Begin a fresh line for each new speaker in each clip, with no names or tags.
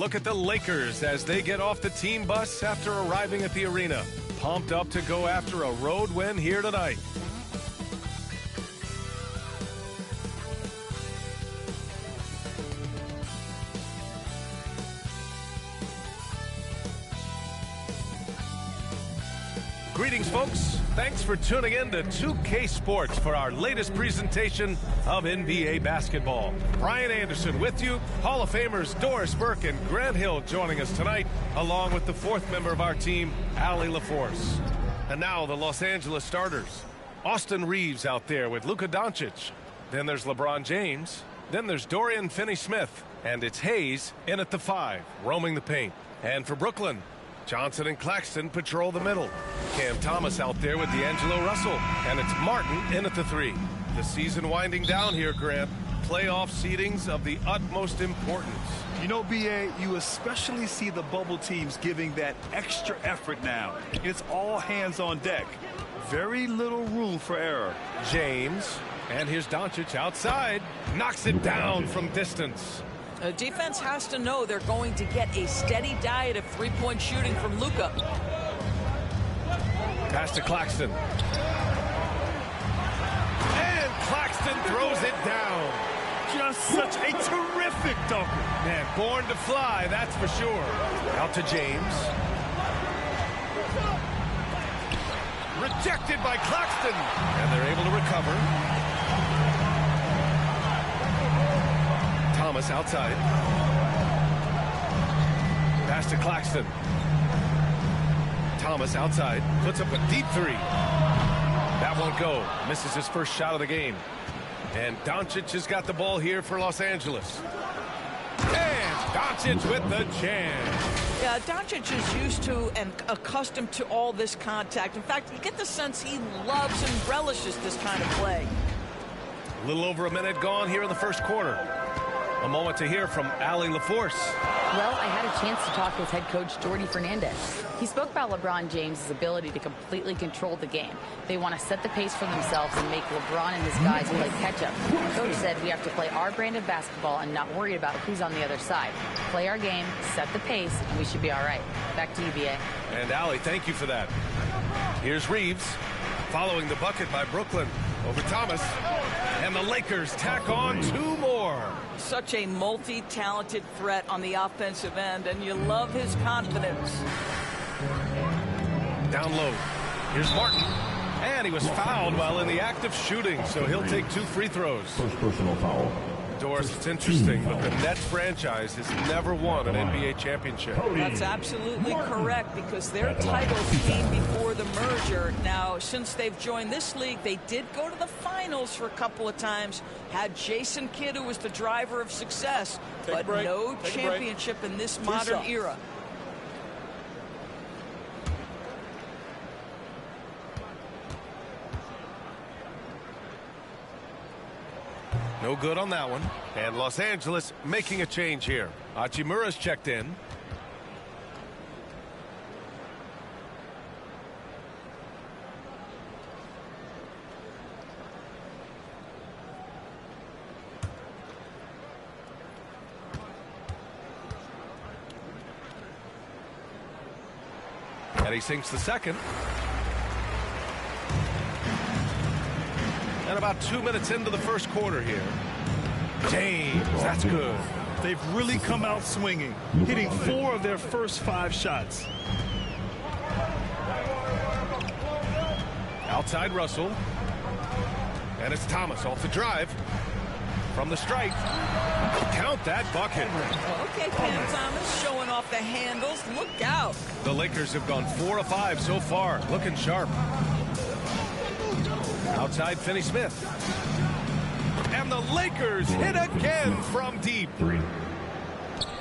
look at the Lakers as they get off the team bus after arriving at the arena. Pumped up to go after a road win here tonight. Greetings, folks. Thanks for tuning in to 2K Sports for our latest presentation of NBA basketball. Brian Anderson with you, Hall of Famers Doris Burke and Grant Hill joining us tonight, along with the fourth member of our team, Allie LaForce. And now the Los Angeles starters. Austin Reeves out there with Luka Doncic. Then there's LeBron James. Then there's Dorian Finney-Smith. And it's Hayes in at the 5, roaming the paint. And for Brooklyn, Johnson and Claxton patrol the middle. Cam Thomas out there with D'Angelo Russell. And it's Martin in at the 3. The season winding down here, Grant. Playoff seedings of the utmost importance.
You know, B.A., you especially see the bubble teams giving that extra effort now. It's all hands on deck. Very little room for error.
James. And here's Doncic outside. Knocks it down from distance.
The defense has to know they're going to get a steady diet of three-point shooting from Luka.
Pass to Claxton. And Claxton throws it down.
Just such a terrific dunker.
Man, born to fly, that's for sure. Out to James. Rejected by Claxton. And they're able to recover. Thomas outside. Pass to Claxton. Thomas outside. Puts up a deep 3. That won't go. Misses his first shot of the game. And Doncic has got the ball here for Los Angeles. And Doncic with the jam.
Yeah, Doncic is used to and accustomed to all this contact. In fact, you get the sense he loves and relishes this kind of play.
A little over a minute gone here in the first quarter. A moment to hear from Allie LaForce.
Well, I had a chance to talk with head coach Jordi Fernandez. He spoke about LeBron James' ability to completely control the game. They want to set the pace for themselves and make LeBron and his guys play catch-up. Coach said we have to play our brand of basketball and not worry about who's on the other side. Play our game, set the pace, and we should be all right. Back to you, B.A.
And Allie, thank you for that. Here's Reeves, following the bucket by Brooklyn. Over Thomas. And the Lakers tack on 2 more.
Such a multi-talented threat on the offensive end, and you love his confidence.
Down low. Here's Martin. And he was fouled while in the act of shooting, so he'll take 2 free throws.
First personal foul.
Doris, it's interesting, but the Nets franchise has never won an NBA championship.
That's absolutely correct, because their titles came before the merger. Now, since they've joined this league, they did go to the finals for a couple of times. Had Jason Kidd, who was the driver of success, but no championship in this modern era.
No good on that one. And Los Angeles making a change here. Hachimura's checked in. And he sinks the second. And about 2 minutes into the first quarter here. James, that's good.
They've really come out swinging, hitting 4 of their first 5 shots.
Outside Russell. And it's Thomas off the drive. From the stripe. Count that bucket.
Okay, Cam Thomas showing off the handles. Look out.
The Lakers have gone 4 of 5 so far. Looking sharp. Outside Finney-Smith. And the Lakers hit again from deep.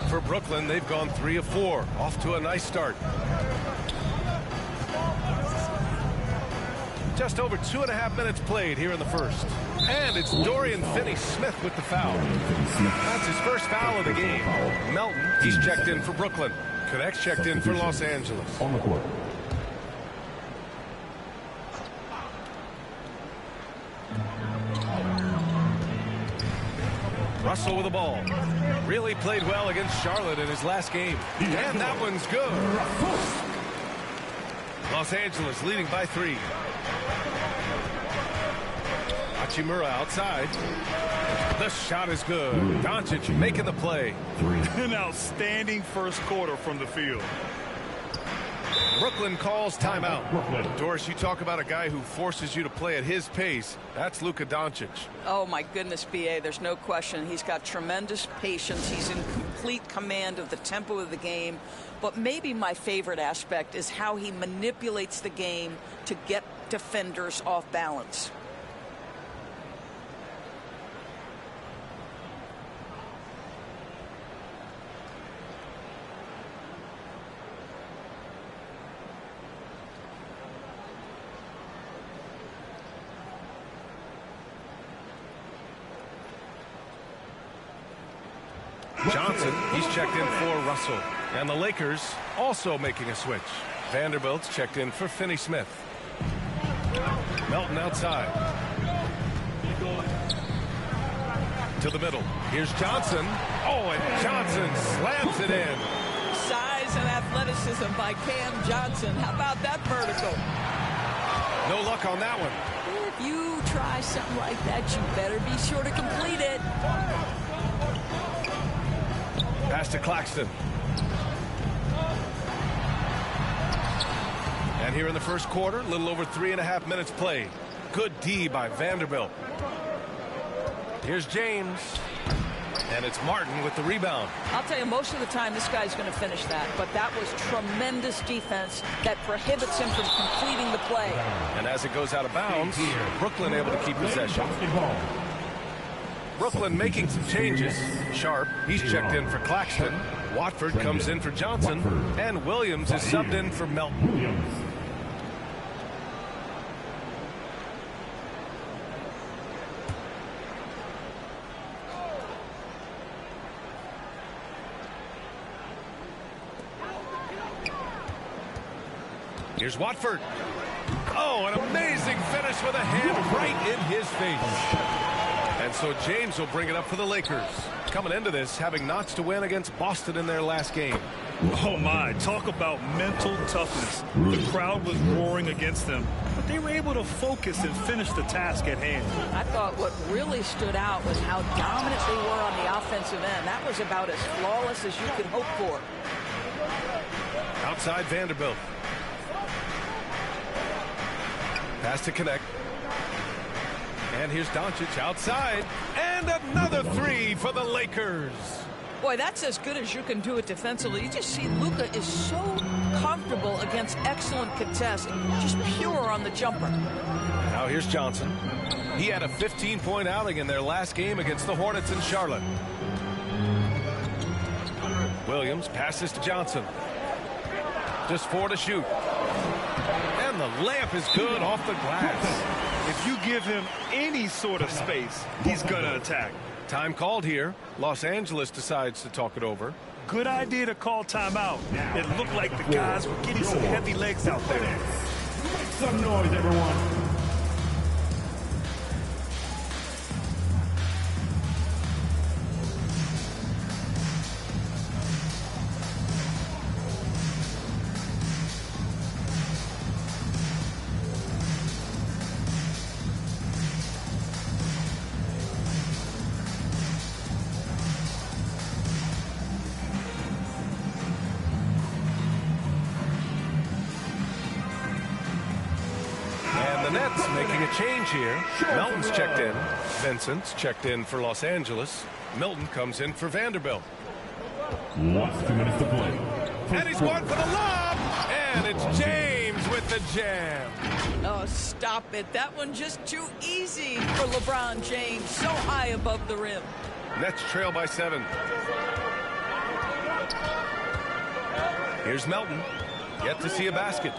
For Brooklyn, they've gone 3 of 4. Off to a nice start. Just over 2.5 minutes played here in the first. And it's Dorian Finney-Smith with the foul. That's his first foul of the game. Melton, he's checked in for Brooklyn. Connects checked in for Los Angeles.
On the court.
Russell with the ball. Really played well against Charlotte in his last game. And that one's good. Los Angeles leading by 3. Hachimura outside. The shot is good. Doncic making the play.
An outstanding first quarter from the field.
Brooklyn calls timeout. Doris, you talk about a guy who forces you to play at his pace. That's Luka Doncic.
Oh, my goodness, B.A., there's no question. He's got tremendous patience. He's in complete command of the tempo of the game. But maybe my favorite aspect is how he manipulates the game to get defenders off balance.
Johnson, he's checked in for Russell. And the Lakers also making a switch. Vanderbilt's checked in for Finney-Smith. Melton outside. To the middle. Here's Johnson. Oh, and Johnson slams it in.
Size and athleticism by Cam Johnson. How about that vertical?
No luck on that one.
If you try something like that, you better be sure to complete it.
Pass to Claxton. And here in the first quarter, a little over 3.5 minutes played. Good D by Vanderbilt. Here's James. And it's Martin with the rebound.
I'll tell you, most of the time this guy's going to finish that. But that was tremendous defense that prohibits him from completing the play.
And as it goes out of bounds, Brooklyn able to keep possession. Brooklyn making some changes. Sharp, he's checked in for Claxton. Watford comes in for Johnson. And Williams is subbed in for Melton. Here's Watford. Oh, an amazing finish with a hand right in his face. And so James will bring it up for the Lakers. Coming into this, having notched a win against Boston in their last game.
Oh, my. Talk about mental toughness. The crowd was roaring against them, but they were able to focus and finish the task at hand.
I thought what really stood out was how dominant they were on the offensive end. That was about as flawless as you could hope for.
Outside Vanderbilt. Pass to connect. And here's Doncic outside. And another three for the Lakers.
Boy, that's as good as you can do it defensively. You just see Luka is so comfortable against excellent contest. Just pure on the jumper.
Now here's Johnson. He had a 15-point outing in their last game against the Hornets in Charlotte. Williams passes to Johnson. Just 4 to shoot. And the layup is good off the glass.
If you give him any sort of space, he's going to attack.
Time called here. Los Angeles decides to talk it over.
Good idea to call timeout. It looked like the guys were getting some heavy legs out there.
Make some noise, everyone.
Nets making a change here. Melton's checked in. Vincent's checked in for Los Angeles. Milton comes in for Vanderbilt.
2 minutes to play.
And he's going for the lob. And it's James with the jam.
Oh, stop it. That one just too easy for LeBron James. So high above the rim.
Nets trail by 7. Here's Melton. Yet to see a basket.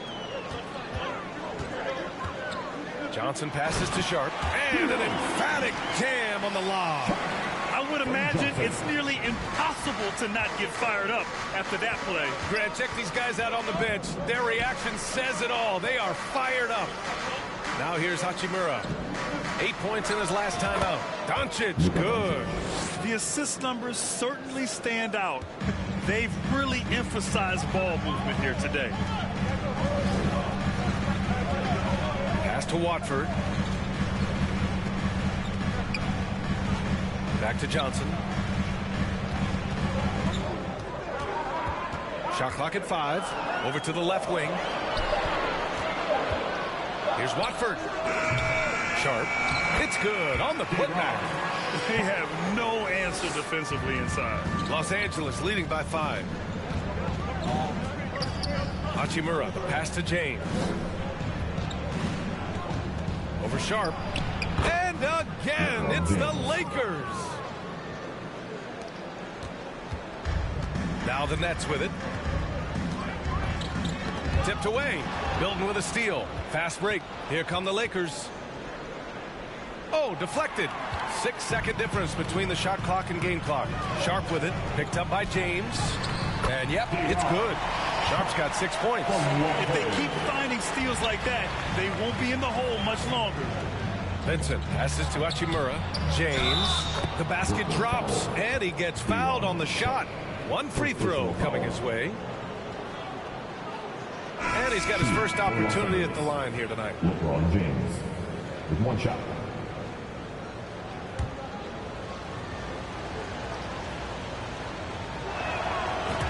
Johnson passes to Sharp. And an emphatic jam on the lob.
I would imagine it's nearly impossible to not get fired up after that play.
Grant, check these guys out on the bench. Their reaction says it all. They are fired up. Now here's Hachimura. 8 points in his last time out. Doncic, good.
The assist numbers certainly stand out. They've really emphasized ball movement here today.
Pass to Watford. Back to Johnson. Shot clock at 5. Over to the left wing. Here's Watford. Sharp. It's good on the putback.
They have no answer defensively inside.
Los Angeles leading by 5. Hachimura, the pass to James. Over Sharp. And again, it's the Lakers. Now the Nets with it. Tipped away. Milton with a steal. Fast break. Here come the Lakers. Oh, deflected. 6-second difference between the shot clock and game clock. Sharp with it. Picked up by James. And yep, it's good. Sharp's got 6 points.
If they keep finding steals like that, they won't be in the hole much longer.
Vincent passes to Hachimura. James. The basket drops. And he gets fouled on the shot. 1 free throw coming his way. And he's got his first opportunity at the line here tonight.
LeBron James with 1 shot.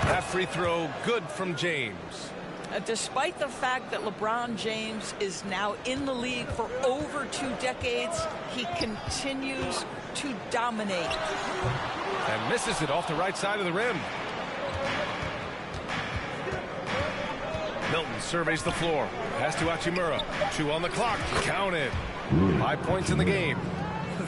That free throw good from James.
Despite the fact that LeBron James is now in the league for over 2 decades, he continues to dominate.
And misses it off the right side of the rim. Milton surveys the floor. Pass to Hachimura. 2 on the clock. Counted. 5 points in the game.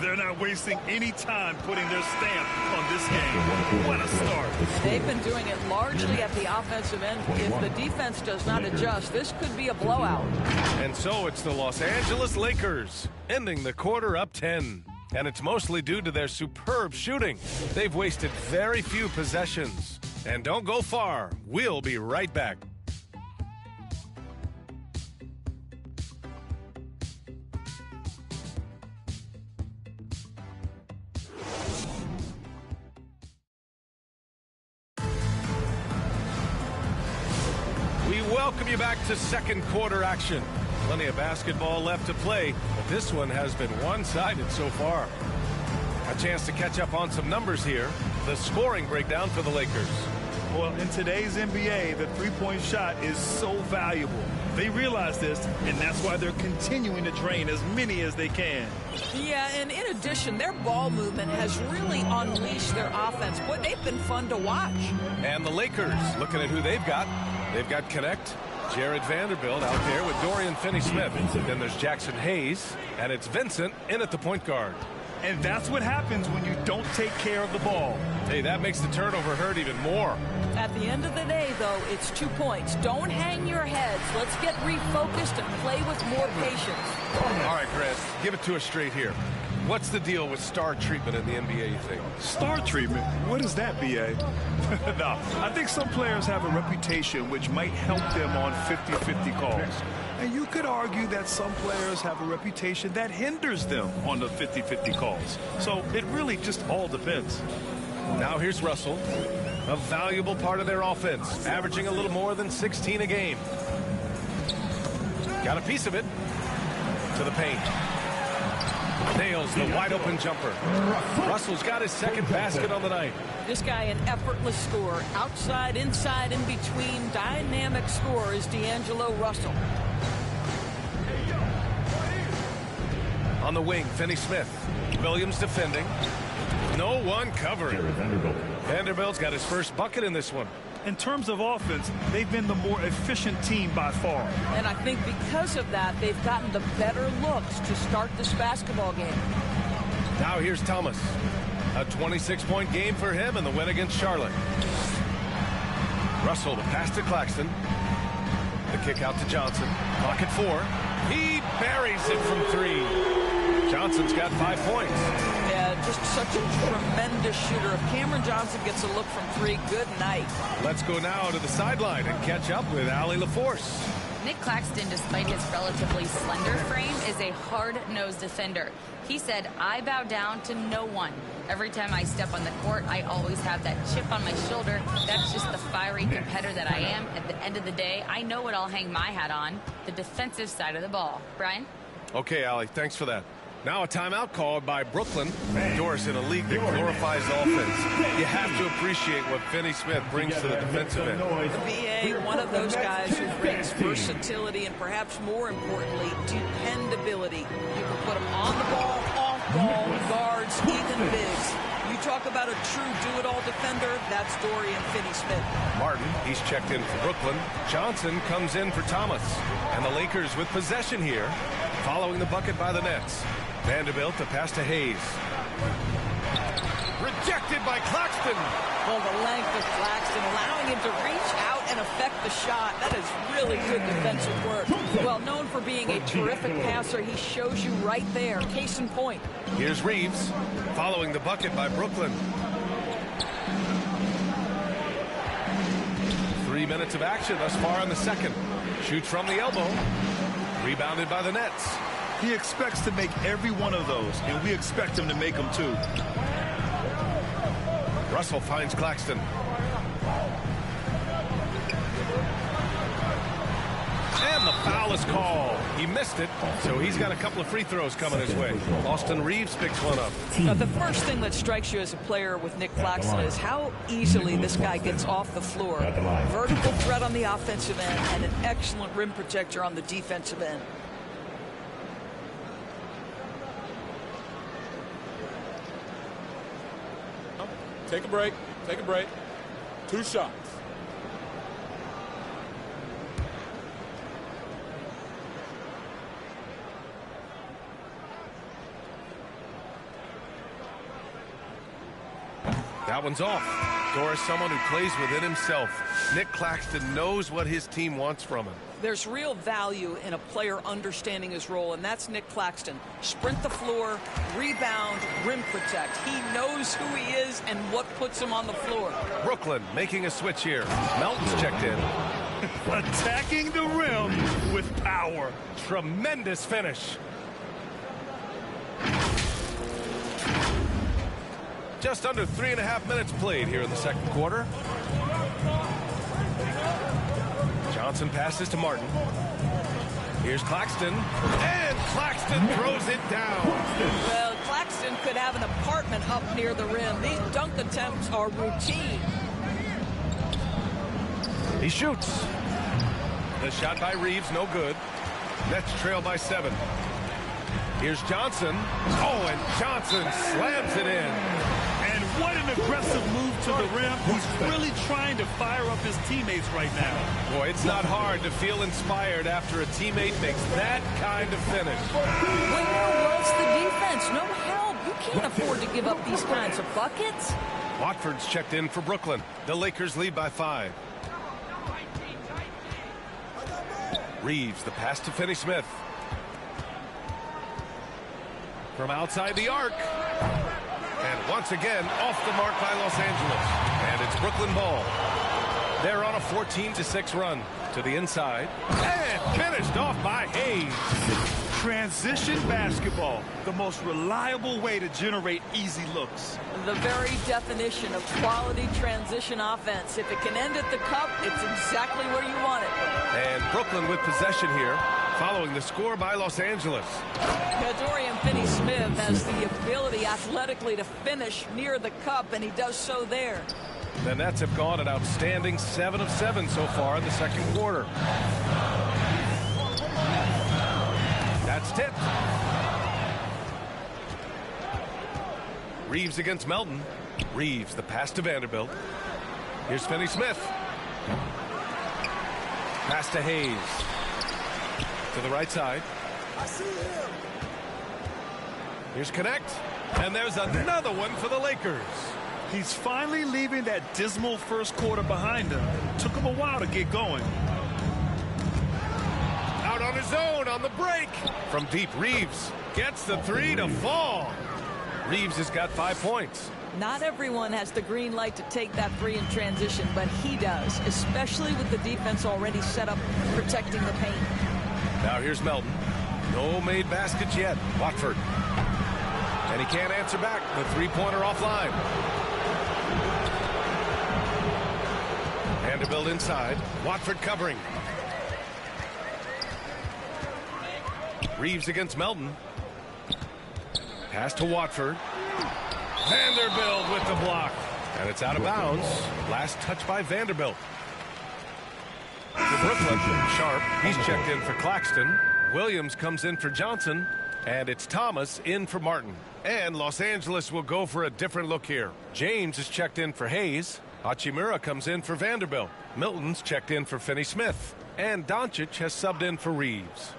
They're not wasting any time putting their stamp on this game. What a start.
They've been doing it largely at the offensive end. If the defense does not adjust, this could be a blowout.
And so it's the Los Angeles Lakers ending the quarter up 10. And it's mostly due to their superb shooting. They've wasted very few possessions. And don't go far. We'll be right back. We welcome you back to second quarter action. Plenty of basketball left to play, but this one has been one-sided so far. A chance to catch up on some numbers here. The scoring breakdown for the Lakers.
Well, in today's NBA, the three-point shot is so valuable. They realize this, and that's why they're continuing to drain as many as they can.
Yeah, and in addition, their ball movement has really unleashed their offense. Boy, they've been fun to watch.
And the Lakers, looking at who they've got. They've got Connect, Jared Vanderbilt out there with Dorian Finney-Smith. Then there's Jackson Hayes, and it's Vincent in at the point guard.
And that's what happens when you don't take care of the ball.
Hey, that makes the turnover hurt even more.
At the end of the day, though, it's 2 points. Don't hang your heads. Let's get refocused and play with more patience.
All right, Grant, give it to us straight here. What's the deal with star treatment in the NBA, you think?
Star treatment? What is that, B.A.? No, I think some players have a reputation which might help them on 50-50 calls. And you could argue that some players have a reputation that hinders them on the 50-50 calls. So it really just all depends.
Now here's Russell, a valuable part of their offense, averaging a little more than 16 a game. Got a piece of it to the paint. Nails the wide-open jumper. Russell's got his second basket on the night.
This guy, an effortless scorer. Outside, inside, in between. Dynamic scorer is D'Angelo Russell.
On the wing, Finney-Smith. Williams defending. No one covering. Vanderbilt's got his first bucket in this one.
In terms of offense, they've been the more efficient team by far.
And I think because of that, they've gotten the better looks to start this basketball game.
Now here's Thomas. A 26-point game for him in the win against Charlotte. Russell, the pass to Claxton. The kick out to Johnson. Clock at 4. He buries it from 3. Johnson's got 5 points.
Yeah, just such a tremendous shooter. If Cameron Johnson gets a look from 3, good night.
Let's go now to the sideline and catch up with Allie LaForce.
Nick Claxton, despite his relatively slender frame, is a hard-nosed defender. He said, "I bow down to no one." Every time I step on the court, I always have that chip on my shoulder. That's just the fiery competitor that I am. At the end of the day, I know what I'll hang my hat on, the defensive side of the ball. Brian?
Okay, Allie, thanks for that. Now a timeout called by Brooklyn. Doris, in a league that glorifies offense, you have to appreciate what Finney-Smith brings to the defensive end.
The VA, one of those guys who brings versatility and perhaps more importantly, dependability. You can put him on the ball, off ball, guards, even bigs. You talk about a true do-it-all defender, that's Dorian Finney-Smith.
Martin, he's checked in for Brooklyn. Johnson comes in for Thomas. And the Lakers with possession here, following the bucket by the Nets. Vanderbilt, the pass to Hayes. Rejected by Claxton.
Well, the length of Claxton allowing him to reach out and affect the shot. That is really good defensive work. Well known for being a terrific passer, he shows you right there. Case in point.
Here's Reeves, following the bucket by Brooklyn. 3 minutes of action thus far in the second. Shoots from the elbow. Rebounded by the Nets.
He expects to make every one of those, and we expect him to make them too.
Russell finds Claxton. And the foul is called. He missed it, so he's got a couple of free throws coming his way. Austin Reeves picks one up.
Now, the first thing that strikes you as a player with Nick Claxton is how easily this guy gets off the floor. Vertical threat on the offensive end and an excellent rim protector on the defensive end.
Take a break. Take a break. 2 shots.
That one's off. Doris, someone who plays within himself. Nick Claxton knows what his team wants from him.
There's real value in a player understanding his role, and that's Nick Claxton. Sprint the floor, rebound, rim protect. He knows who he is and what puts him on the floor.
Brooklyn making a switch here. Melton's checked in.
Attacking the rim with power.
Tremendous finish. Just under 3.5 minutes played here in the second quarter. Johnson passes to Martin. Here's Claxton. And Claxton throws it down.
Well, Claxton could have an apartment up near the rim. These dunk attempts are routine.
He shoots. The shot by Reeves, no good. Nets trail by 7. Here's Johnson. Oh, and Johnson slams it in.
And what an aggressive move to the rim. He's really trying to fire up his teammates right now.
Boy, it's not hard to feel inspired after a teammate makes that kind of finish.
Where was the defense? No help. You can't afford to give up these kinds of buckets.
Watford's checked in for Brooklyn. The Lakers lead by 5. Reeves, the pass to Finney-Smith. From outside the arc. And once again, off the mark by Los Angeles. And it's Brooklyn ball. They're on a 14-6 run to the inside. And finished off by Hayes.
Transition basketball, the most reliable way to generate easy looks.
The very definition of quality transition offense. If it can end at the cup, it's exactly where you want it.
And Brooklyn with possession here, following the score by Los Angeles.
Dorian Finney-Smith has the ability athletically to finish near the cup, and he does so there.
The Nets have gone an outstanding 7 of 7 so far in the second quarter. That's tipped. Reeves against Melton. Reeves, the pass to Vanderbilt. Here's Finney-Smith. Pass to Hayes. To the right side.
I see him.
Here's Connect. And there's another one for the Lakers.
He's finally leaving that dismal first quarter behind him. Took him a while to get going.
Out on his own on the break. From deep, Reeves gets the 3 to fall. Reeves has got 5 points.
Not everyone has the green light to take that 3 in transition, but he does, especially with the defense already set up protecting the paint.
Now here's Melton. No made baskets yet. Watford. And he can't answer back. The three-pointer offline. Vanderbilt inside. Watford covering. Reeves against Melton. Pass to Watford. Vanderbilt with the block. And it's out of bounds. Last touch by Vanderbilt. For Brooklyn, Sharp. He's checked in for Claxton. Williams comes in for Johnson. And it's Thomas in for Martin. And Los Angeles will go for a different look here. James is checked in for Hayes. Hachimura comes in for Vanderbilt. Milton's checked in for Finney-Smith. And Doncic has subbed in for Reeves.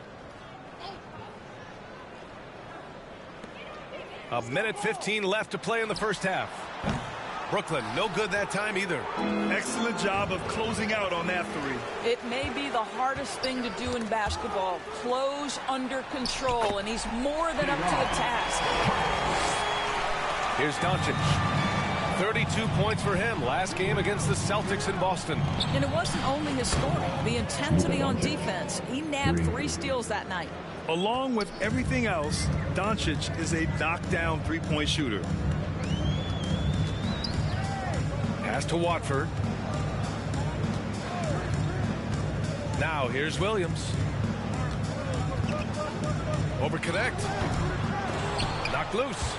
A minute 15 left to play in the first half. Brooklyn, no good that time either.
Excellent job of closing out on that three.
It may be the hardest thing to do in basketball. Close under control, and he's more than up to the task.
Here's Doncic. 32 points for him last game against the Celtics in Boston.
And it wasn't only his scoring, the intensity on defense. He nabbed 3 steals that night.
Along with everything else, Doncic is a knockdown three-point shooter.
Pass to Watford. Now here's Williams. Over connect. Knocked loose.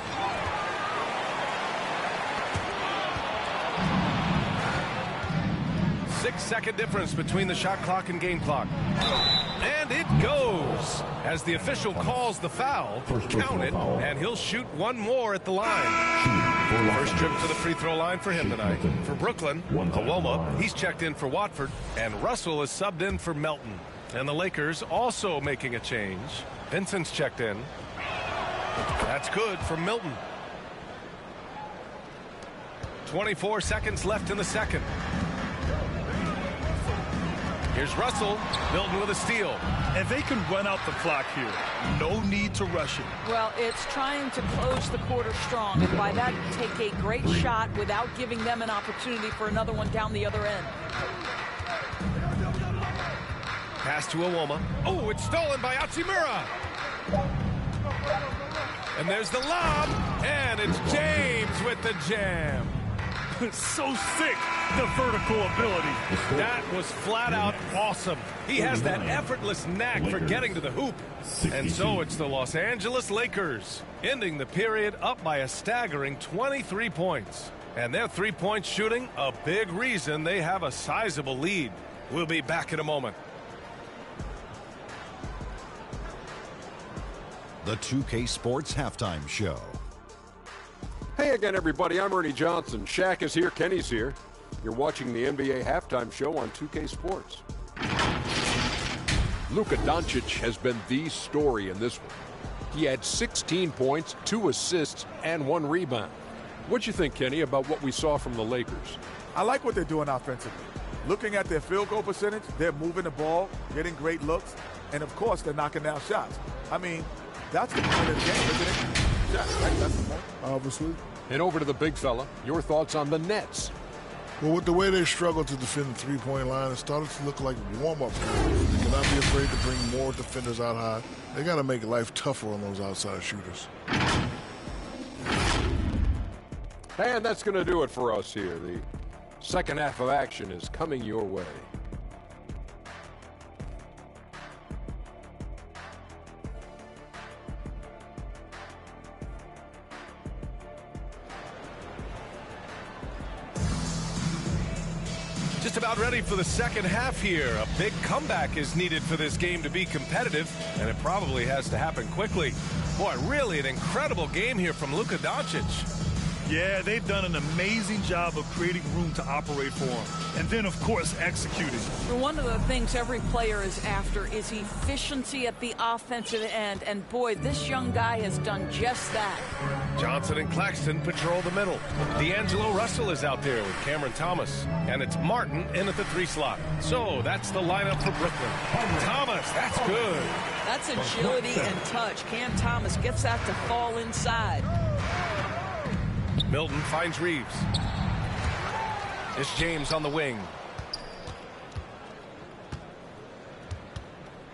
Six-second difference between the shot clock and game clock. And it goes. As the official calls the foul, count it, and he'll shoot one more at the line. First trip to the free throw line for him tonight. For Brooklyn, Awoma, he's checked in for Watford, and Russell is subbed in for Melton. And the Lakers also making a change. Vincent's checked in. That's good for Milton. 24 seconds left in the second. Here's Russell. Milton with a steal.
And they can run out the clock here. No need to rush it.
Well, it's trying to close the quarter strong, and by that, take a great shot without giving them an opportunity for another one down the other end.
Pass to Awoma. Oh, it's stolen by Hachimura. And there's the lob. And it's James with the jam.
So sick, the vertical ability.
That was flat out awesome. He has that effortless knack for getting to the hoop. And so it's the Los Angeles Lakers, ending the period up by a staggering 23 points. And their three-point shooting, a big reason they have a sizable lead. We'll be back in a moment.
The 2K Sports Halftime Show.
Hey again, everybody. I'm Ernie Johnson. Shaq is here. Kenny's here. You're watching the NBA Halftime Show on 2K Sports. Luka Doncic has been the story in this one. He had 16 points, 2 assists, and 1 rebound. What'd you think, Kenny, about what we saw from the Lakers?
I like what they're doing offensively. Looking at their field goal percentage, they're moving the ball, getting great looks, and of course, they're knocking down shots. I mean, that's the point of the game, isn't it? Shots, right? That's the point.
Obviously.
And over to the big fella. Your thoughts on the Nets?
Well, with the way they struggled to defend the three-point line, it started to look like warm-up. They cannot be afraid to bring more defenders out high. They got to make life tougher on those outside shooters.
And that's going to do it for us here. The second half of action is coming your way.
Just about ready for the second half here. A big comeback is needed for this game to be competitive, and it probably has to happen quickly. Boy, really an incredible game here from Luka Doncic.
Yeah, they've done an amazing job of creating room to operate for him. And then, of course, executing.
One of the things every player is after is efficiency at the offensive end. And boy, this young guy has done just that.
Johnson and Claxton patrol the middle. D'Angelo Russell is out there with Cameron Thomas. And it's Martin in at the 3 slot. So that's the lineup for Brooklyn. Thomas, that's good.
That's agility and touch. Cam Thomas gets that to fall inside.
Milton finds Reeves. It's James on the wing.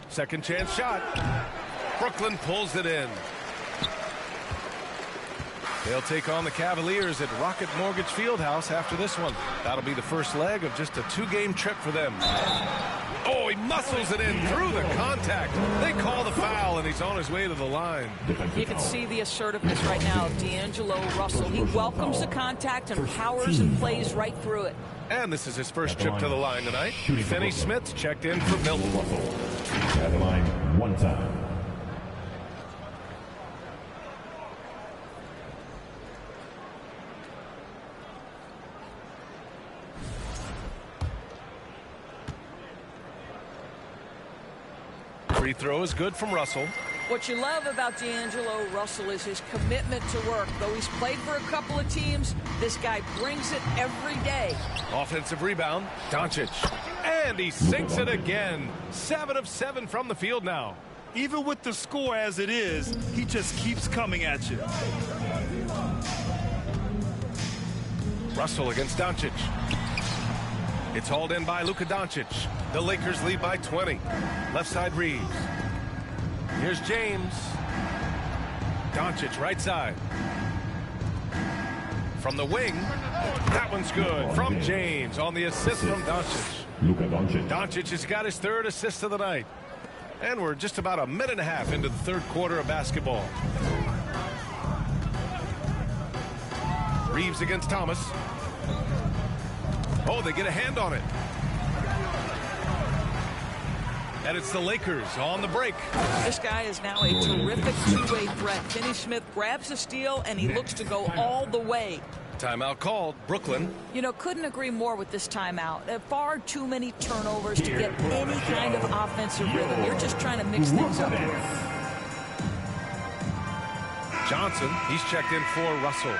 Second chance shot. Brooklyn pulls it in. They'll take on the Cavaliers at Rocket Mortgage Fieldhouse after this one. That'll be the first leg of just a 2-game trip for them. Oh, he muscles it in through the contact. They call the foul, and he's on his way to the line.
You can see the assertiveness right now of D'Angelo Russell. He welcomes the contact and powers and plays right through it.
And this is his first trip to the line tonight. Finney Smith checked in for Milton.
At the line, 1 time.
Free throw is good from Russell.
What you love about D'Angelo Russell is his commitment to work. Though he's played for a couple of teams, this guy brings it every day.
Offensive rebound, Doncic. And he sinks it again. 7 of 7 from the field now.
Even with the score as it is, he just keeps coming at you.
Russell against Doncic. It's hauled in by Luka Doncic. The Lakers lead by 20. Left side Reeves. Here's James. Doncic right side. From the wing. That one's good. From James on the assist from Doncic.
Luka Doncic.
Doncic has got his 3rd assist of the night. And we're just about a minute and a half into the 3rd quarter of basketball. Reeves against Thomas. Oh, they get a hand on it. And it's the Lakers on the break.
This guy is now a terrific two-way threat. Finney Smith grabs the steal, and he looks to go all the way.
Timeout called. Brooklyn.
You know, couldn't agree more with this timeout. Far too many turnovers to get any kind of offensive rhythm. You're just trying to mix things up here.
Johnson, he's checked in for Russell.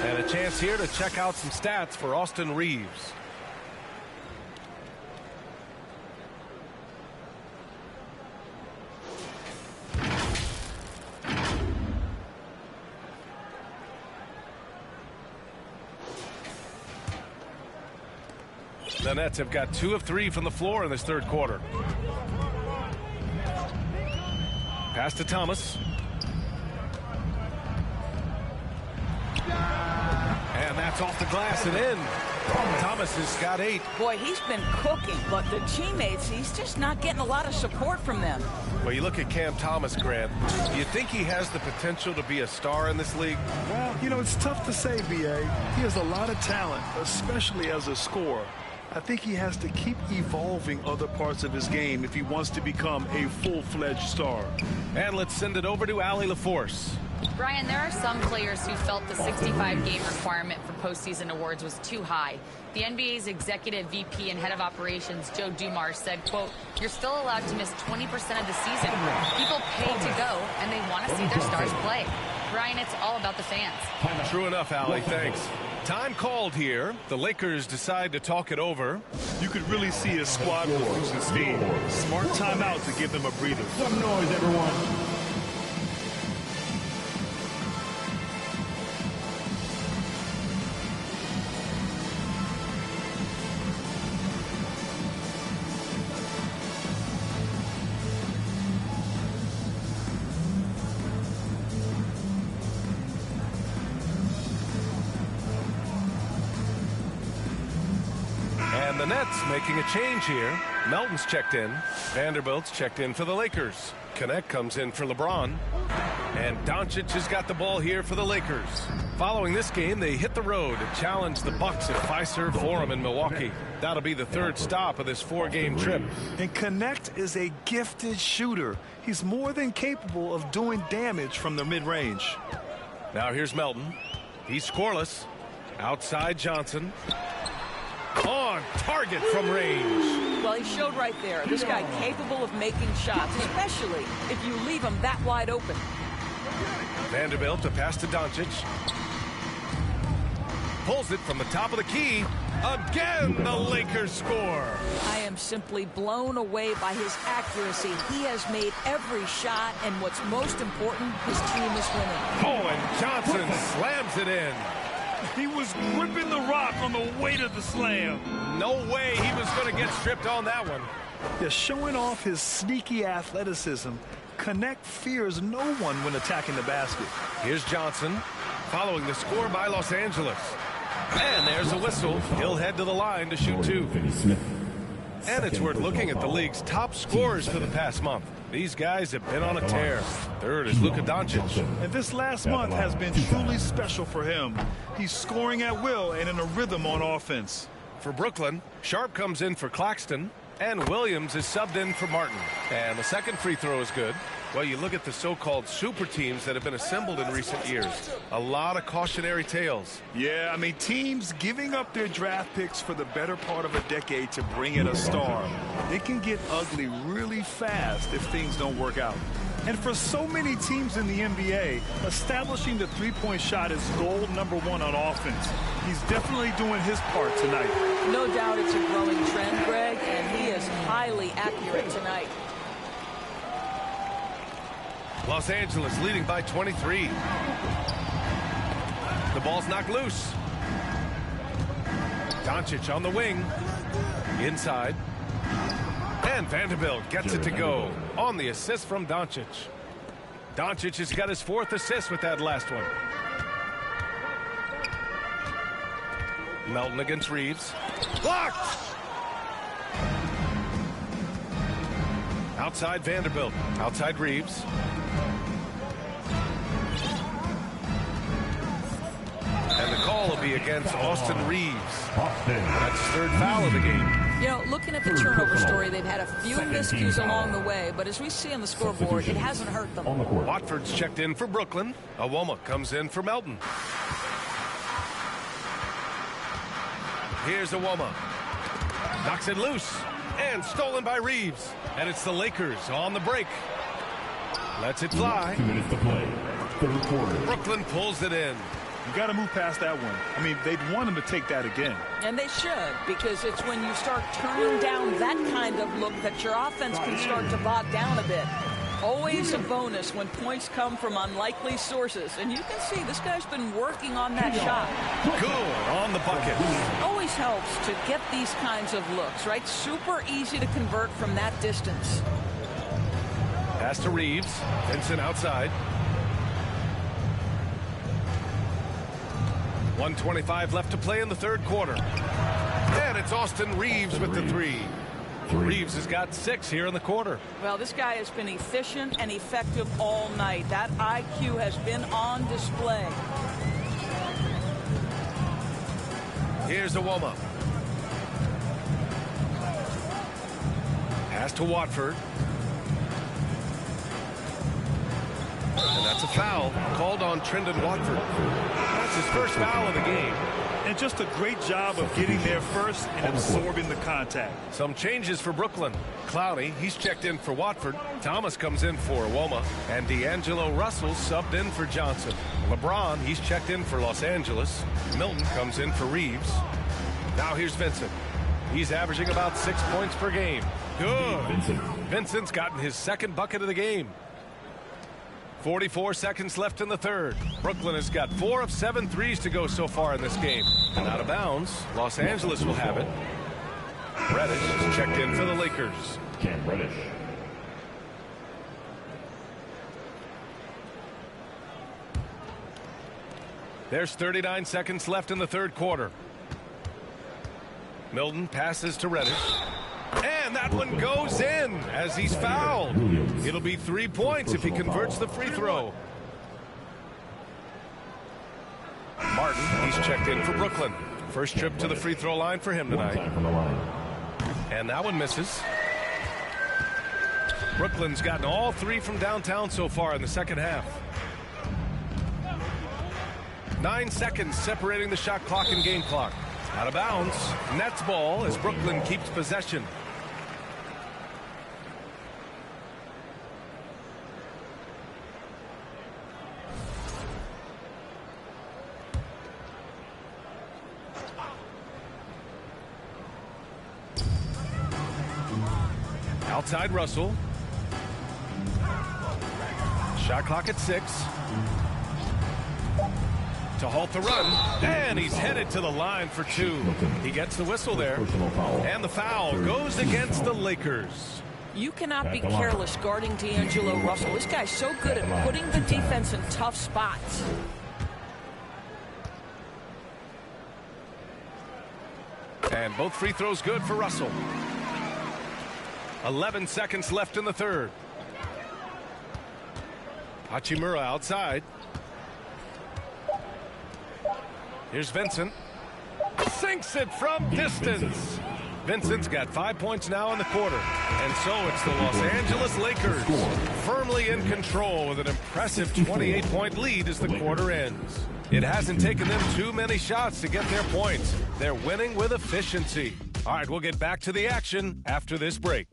And a chance here to check out some stats for Austin Reeves. The Nets have got 2 of 3 from the floor in this 3rd quarter. Pass to Thomas. And that's off the glass and in. Thomas has got 8.
Boy, he's been cooking, but the teammates, he's just not getting a lot of support from them.
Well, you look at Cam Thomas, Grant. Do you think he has the potential to be a star in this league?
Well, you know, it's tough to say, B.A. He has a lot of talent, especially as a scorer. I think he has to keep evolving other parts of his game if he wants to become a full-fledged star.
And let's send it over to Allie LaForce.
Brian, there are some players who felt the 65-game requirement for postseason awards was too high. The NBA's executive VP and head of operations, Joe Dumars, said, quote, "You're still allowed to miss 20% of the season. People pay to go, and they want to see their stars play." Brian, it's all about the fans.
True enough, Allie. Thanks. Time called here. The Lakers decide to talk it over.
You could really see his squad was losing steam. Smart timeout to give them a breather.
Some noise, everyone.
And the Nets making a change here. Melton's checked in. Vanderbilt's checked in for the Lakers. Connect comes in for LeBron. And Doncic has got the ball here for the Lakers. Following this game, they hit the road to challenge the Bucks at Fiserv Forum in Milwaukee. That'll be the 3rd stop of this 4-game trip.
And Connect is a gifted shooter. He's more than capable of doing damage from the mid-range.
Now here's Melton. He's scoreless. Outside Johnson. On target from range.
Well, he showed right there. This guy capable of making shots, especially if you leave him that wide open.
Vanderbilt to pass to Doncic. Pulls it from the top of the key. Again, the Lakers score.
I am simply blown away by his accuracy. He has made every shot, and what's most important, his team is winning.
Oh, and Johnson slams it in.
He was gripping the rock on the weight of the slam.
No way he was going to get stripped on that one.
Yeah, showing off his sneaky athleticism Connect fears no one when attacking the basket.
Here's Johnson, following the score by Los Angeles. And there's a whistle. He'll head to the line to shoot 2. And it's worth looking at the league's top scorers for the past month. These guys have been on a tear. Third is Luka Doncic.
And this last month has been truly special for him. He's scoring at will and in a rhythm on offense.
For Brooklyn, Sharp comes in for Claxton, and Williams is subbed in for Martin. And the second free throw is good. Well, you look at the so-called super teams that have been assembled in recent years. A lot of cautionary tales.
Yeah, I mean, teams giving up their draft picks for the better part of a decade to bring in a star. It can get ugly really fast if things don't work out. And for so many teams in the NBA, establishing the three-point shot is goal number 1 on offense. He's definitely doing his part tonight.
No doubt it's a growing trend, Greg, and he is highly accurate tonight.
Los Angeles leading by 23. The ball's knocked loose. Doncic on the wing. Inside. And Vanderbilt gets it to go on the assist from Doncic. Doncic has got his 4th assist with that last one. Melton against Reeves. Blocked! Outside Vanderbilt. Outside Reeves. And the call will be against Austin Reeves. That's his 3rd foul of the game.
You know, looking at the turnover story, they've had a few miscues along the way, but as we see on the scoreboard, it hasn't hurt them.
Watford's checked in for Brooklyn. Awoma comes in for Melton. Here's Awoma. Knocks it loose. And stolen by Reeves. And it's the Lakers on the break. Lets it fly.
2 minutes to play. 3rd quarter.
Brooklyn pulls it in.
You got to move past that one. I mean, they'd want him to take that again.
And they should, because it's when you start turning down that kind of look that your offense can start to bog down a bit. Always a bonus when points come from unlikely sources. And you can see this guy's been working on that shot.
Good on the bucket.
Always helps to get these kinds of looks, right? Super easy to convert from that distance.
Pass to Reeves. Vincent outside. 1:25 left to play in the 3rd quarter. And it's Austin Reeves with the 3. Reeves has got 6 here in the quarter.
Well, this guy has been efficient and effective all night. That IQ has been on display.
Here's Awoma. Pass to Watford. And that's a foul called on Trendon Watford. That's his 1st foul of the game.
And just a great job of getting there first and absorbing the contact.
Some changes for Brooklyn. Clowney, he's checked in for Watford. Thomas comes in for Awoma. And D'Angelo Russell subbed in for Johnson. LeBron, he's checked in for Los Angeles. Milton comes in for Reeves. Now here's Vincent. He's averaging about 6 points per game. Good. Vincent's gotten his 2nd bucket of the game. 44 seconds left in the 3rd. Brooklyn has got 4 of 7 threes to go so far in this game. And out of bounds, Los Angeles will have it. Reddish is checked in for the Lakers.
Cam Reddish.
There's 39 seconds left in the 3rd quarter. Milton passes to Reddish. And that one goes in as he's fouled. It'll be 3 points if he converts the free throw. Martin, he's checked in for Brooklyn. First trip to the free throw line for him tonight. And that one misses. Brooklyn's gotten all 3 from downtown so far in the 2nd half. 9 seconds separating the shot clock and game clock. Out of bounds. Nets ball as Brooklyn keeps possession. Outside Russell. Shot clock at 6. To halt the run, and he's headed to the line for 2. He gets the whistle there, and the foul goes against the Lakers.
You cannot be careless guarding D'Angelo Russell. This guy's so good at putting the defense in tough spots.
And both free throws good for Russell. 11 seconds left in the third. Hachimura outside. Here's Vincent. Sinks it from distance. Vincent's got 5 points now in the quarter. And so it's the Los Angeles Lakers firmly in control with an impressive 28-point lead as the quarter ends. It hasn't taken them too many shots to get their points. They're winning with efficiency. All right, we'll get back to the action after this break.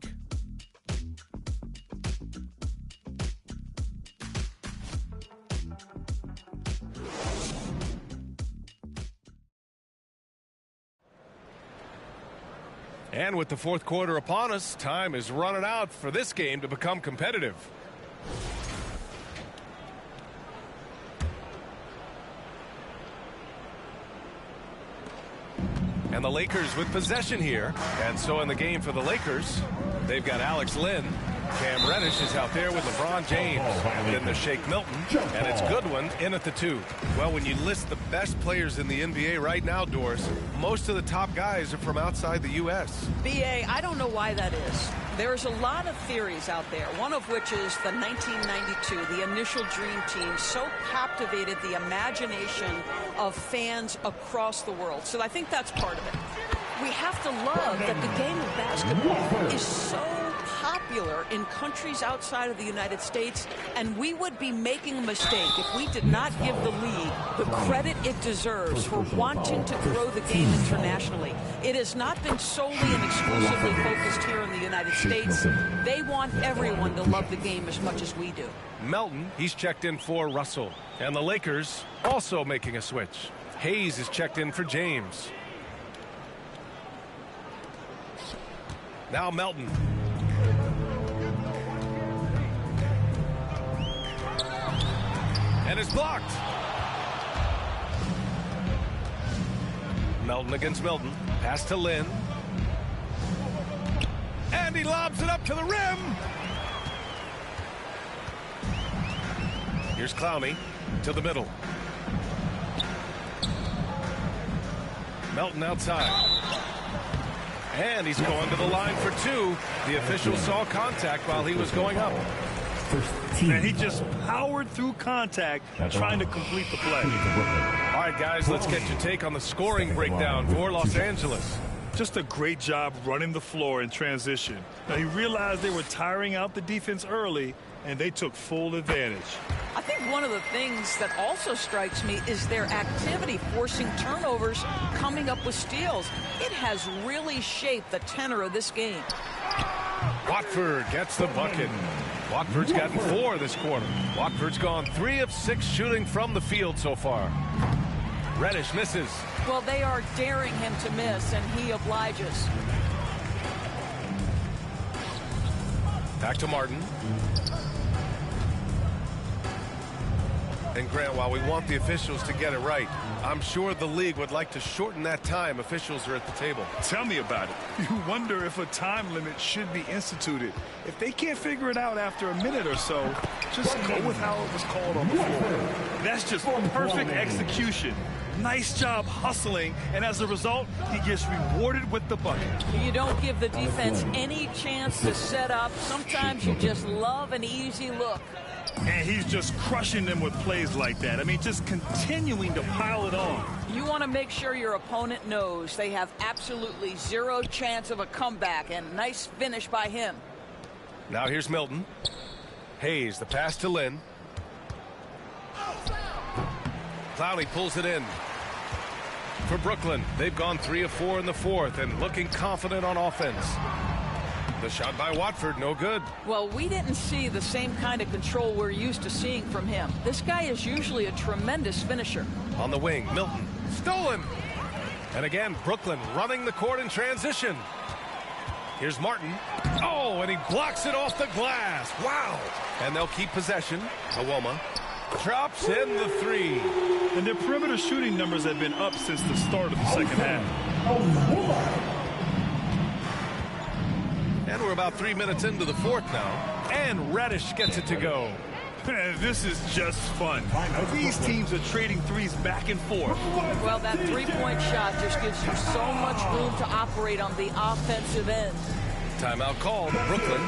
And with the fourth quarter upon us, time is running out for this game to become competitive. And the Lakers with possession here. And so in the game for the Lakers, they've got Alex Len. Cam Reddish is out there with LeBron James. Then the Shake Milton. And it's Goodwin in at the 2. Well, when you list the best players in the NBA right now, Doris, most of the top guys are from outside the U.S.
BA, I don't know why that is. There's a lot of theories out there, one of which is the 1992, the initial Dream Team, so captivated the imagination of fans across the world. So I think that's part of it. We have to love that the game of basketball is so popular in countries outside of the United States, and we would be making a mistake if we did not give the league the credit it deserves for wanting to grow the game internationally. It has not been solely and exclusively focused here in the United States. They want everyone to love the game as much as we do.
Melton, he's checked in for Russell. And the Lakers also making a switch. Hayes is checked in for James. Now Melton. And it's blocked. Melton against Milton. Pass to Lynn. And he lobs it up to the rim. Here's Clowney to the middle. Melton outside. And he's going to the line for 2. The official saw contact while he was going up.
And he just powered through contact trying to complete the play.
All right, guys, let's get your take on the scoring breakdown for Los Angeles.
Just a great job running the floor in transition. Now, he realized they were tiring out the defense early, and they took full advantage.
I think one of the things that also strikes me is their activity, forcing turnovers, coming up with steals. It has really shaped the tenor of this game.
Watford gets the bucket. Watford's gotten 4 this quarter. Watford's gone 3 of 6 shooting from the field so far. Reddish misses.
Well, they are daring him to miss, and he obliges.
Back to Martin. And Grant, while we want the officials to get it right, I'm sure the league would like to shorten that time officials are at the table.
Tell me about it. You wonder if a time limit should be instituted. If they can't figure it out after a minute or so, just go with how it was called on the floor. That's just perfect execution. Nice job hustling, and as a result, he gets rewarded with the bucket.
You don't give the defense any chance to set up. Sometimes you just love an easy look.
And he's just crushing them with plays like that. I mean, just continuing to pile it on.
You want to make sure your opponent knows they have absolutely 0 chance of a comeback, and nice finish by him.
Now here's Milton. Hayes, the pass to Lynn. Clowney pulls it in. For Brooklyn, they've gone 3 of 4 in the fourth and looking confident on offense. The shot by Watford, no good.
Well, we didn't see the same kind of control we're used to seeing from him. This guy is usually a tremendous finisher.
On the wing, Milton. Stolen. And again, Brooklyn running the court in transition. Here's Martin. Oh, and he blocks it off the glass. Wow. And they'll keep possession. Awoma drops in the 3.
And their perimeter shooting numbers have been up since the start of the second half.
And we're about 3 minutes into the fourth now. And Reddish gets it to go.
This is just fun. These teams are trading threes back and forth.
Well, that three-point shot just gives you so much room to operate on the offensive end.
Timeout called. Brooklyn.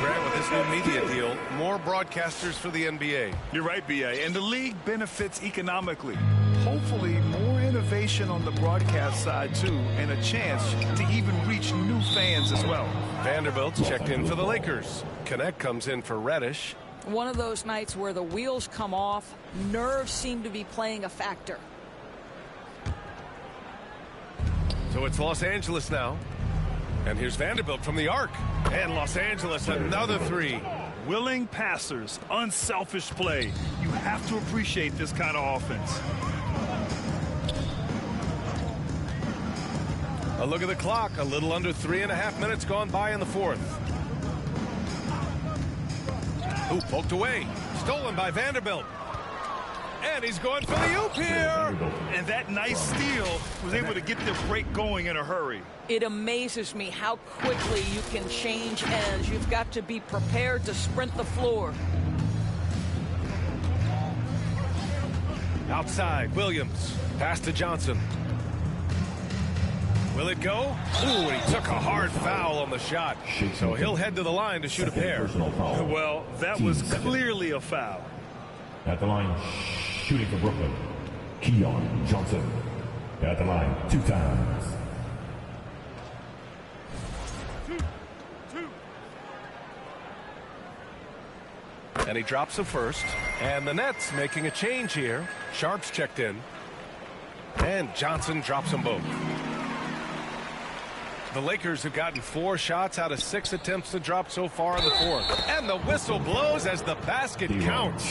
Grant, with this new media deal, more broadcasters for the NBA.
You're right, B.A. And the league benefits economically. Hopefully, more innovation on the broadcast side, too, and a chance to even reach new fans as well.
Vanderbilt's checked in for the Lakers. Connect comes in for Reddish.
One of those nights where the wheels come off, nerves seem to be playing a factor.
So it's Los Angeles now. And here's Vanderbilt from the arc. And Los Angeles, another three.
Willing passers, unselfish play. You have to appreciate this kind of offense.
A look at the clock. A little under 3.5 minutes gone by in the fourth. Ooh, poked away. Stolen by Vanderbilt. And he's going for the oop here.
And that nice steal was able to get the break going in a hurry.
It amazes me how quickly you can change ends. You've got to be prepared to sprint the floor.
Outside, Williams. Pass to Johnson. Will it go? Ooh, he took a hard foul on the shot. So he'll head to the line to shoot a pair.
Well, that was clearly a foul.
At the line, shooting for Brooklyn, Keon Johnson. At the line 2 times.
And he drops the first. And the Nets making a change here. Sharp's checked in. And Johnson drops them both. The Lakers have gotten 4 shots out of 6 attempts to drop so far in the fourth. And the whistle blows as the basket counts.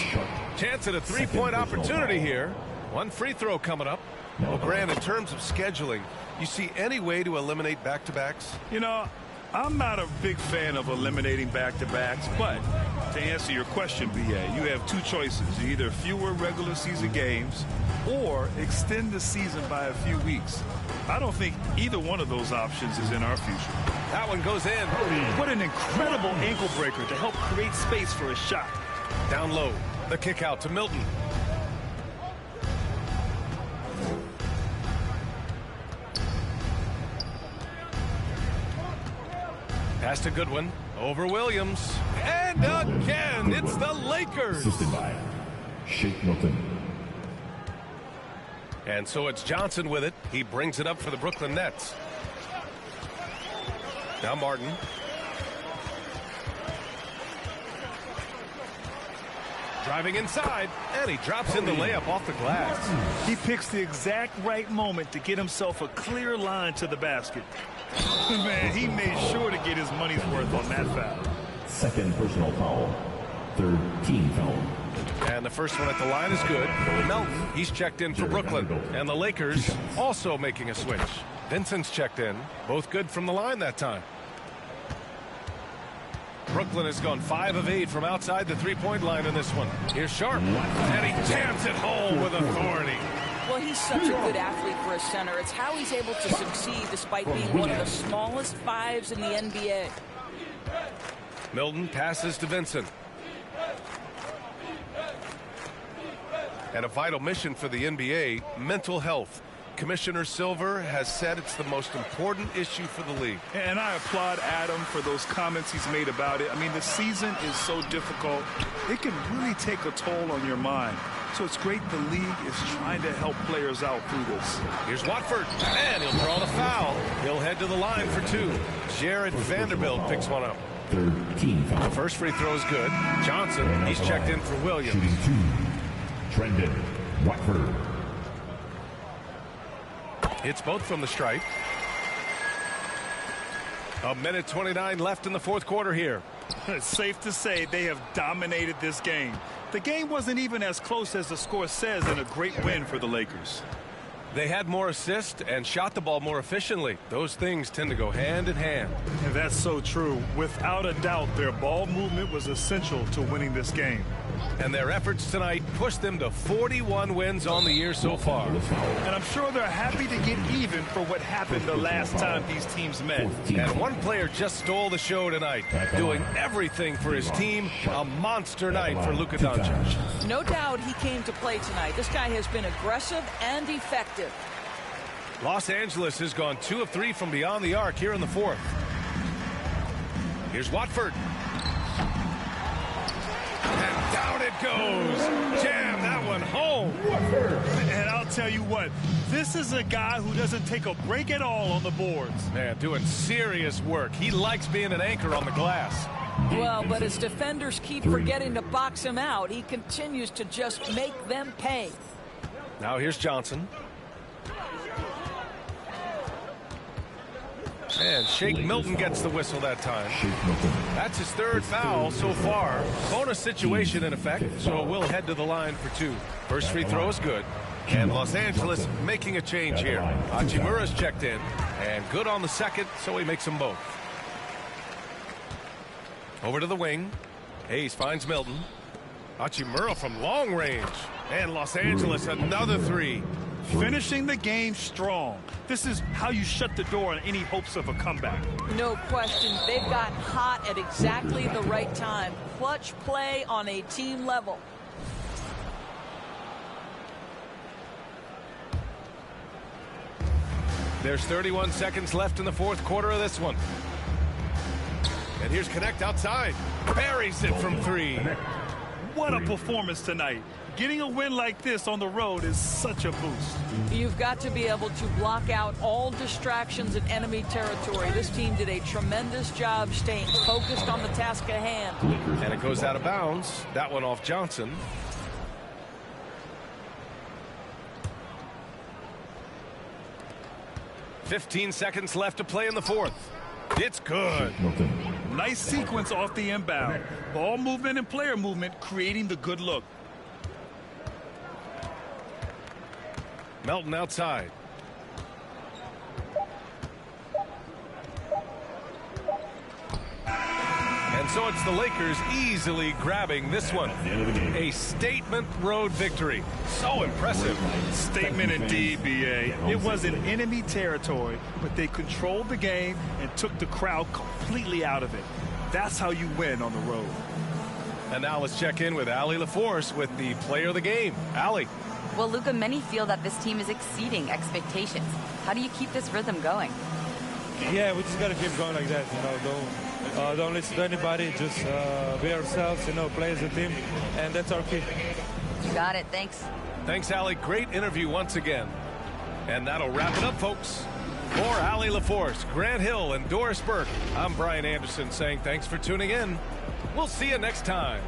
Chance at a 3-point opportunity here. 1 free throw coming up. Well, Grant, in terms of scheduling, you see any way to eliminate back-to-backs?
You know, I'm not a big fan of eliminating back-to-backs, but to answer your question, B.A., you have 2 choices. Either fewer regular season games or extend the season by a few weeks. I don't think either one of those options is in our future.
That one goes in.
What an incredible ankle breaker to help create space for a shot.
Down low, the kick out to Milton. Pass to Goodwin, over Williams, and again, it's the Lakers.
Assisted by Shake Milton.
And so it's Johnson with it. He brings it up for the Brooklyn Nets. Now Martin. Driving inside, and he drops in the layup off the glass.
He picks the exact right moment to get himself a clear line to the basket. Man, he made sure to get his money's worth on that foul.
Second personal foul. Third team foul.
And the first one at the line is good. Melton, he's checked in for Brooklyn. And the Lakers also making a switch. Vincent's checked in. Both good from the line that time. Brooklyn has gone 5 of 8 from outside the 3-point line in this one. Here's Sharp. And he jams it home with authority.
Well, he's such a good athlete for a center. It's how he's able to succeed despite being one of the smallest 5s in the NBA.
Milton passes to Vincent. And a vital mission for the NBA, mental health. Commissioner Silver has said it's the most important issue for the league.
And I applaud Adam for those comments he's made about it. I mean, the season is so difficult. It can really take a toll on your mind. So it's great the league is trying to help players out through this.
Here's Watford, and he'll draw the foul. He'll head to the line for 2. Jared Vanderbilt picks one up.
Third team foul.
First free throw is good. Johnson, he's checked in for Williams.
Shooting 2. Trendon Watford.
It's both from the stripe. 1:29 left in the fourth quarter here.
It's safe to say they have dominated this game. The game wasn't even as close as the score says, and a great win for the Lakers.
They had more assists and shot the ball more efficiently. Those things tend to go hand in hand.
And that's so true. Without a doubt, their ball movement was essential to winning this game.
And their efforts tonight pushed them to 41 wins on the year so far.
And I'm sure they're happy to get even for what happened the last time these teams met.
And one player just stole the show tonight, doing everything for his team. A monster night for Luka Doncic.
No doubt he came to play tonight. This guy has been aggressive and effective.
Los Angeles has gone 2 of 3 from beyond the arc here in the fourth. Here's Watford. And down it goes. Jam that one home.
And I'll tell you what, this is a guy who doesn't take a break at all on the boards.
Man, doing serious work. He likes being an anchor on the glass.
Well, but as defenders keep forgetting to box him out, he continues to just make them pay.
Now here's Johnson. And Shake Milton gets the whistle that time. That's his 3rd foul so far. Bonus situation in effect, so we'll head to the line for 2. First free throw is good. And Los Angeles making a change here. Hachimura's checked in. And good on the second, so he makes them both. Over to the wing. Hayes finds Milton. Hachimura from long range. And Los Angeles another 3.
Finishing the game strong. This is how you shut the door on any hopes of a comeback.
No question. They've got hot at exactly the right time. Clutch play on a team level.
There's 31 seconds left in the fourth quarter of this one. And here's Connect outside. Buries it from 3.
What a performance tonight. Getting a win like this on the road is such a boost.
You've got to be able to block out all distractions in enemy territory. This team did a tremendous job staying focused on the task at hand.
And it goes out of bounds. That one off Johnson. "15 seconds left to play in the fourth. It's good.
Nice sequence off the inbound. Ball movement and player movement creating the good look.
Melton outside. And so it's the Lakers easily grabbing this one. A statement road victory. So impressive.
Statement indeed, BA. It was in enemy territory, but they controlled the game and took the crowd completely out of it. That's how you win on the road.
And now let's check in with Allie LaForce with the player of the game. Allie.
Well, Luka, many feel that this team is exceeding expectations. How do you keep this rhythm going?
Yeah, we just got to keep going like that. Don't listen to anybody. Just be ourselves. Play as a team, and that's our key.
You got it. Thanks.
Thanks, Allie. Great interview once again. And that'll wrap it up, folks. For Allie LaForce, Grant Hill, and Doris Burke, I'm Brian Anderson saying thanks for tuning in. We'll see you next time.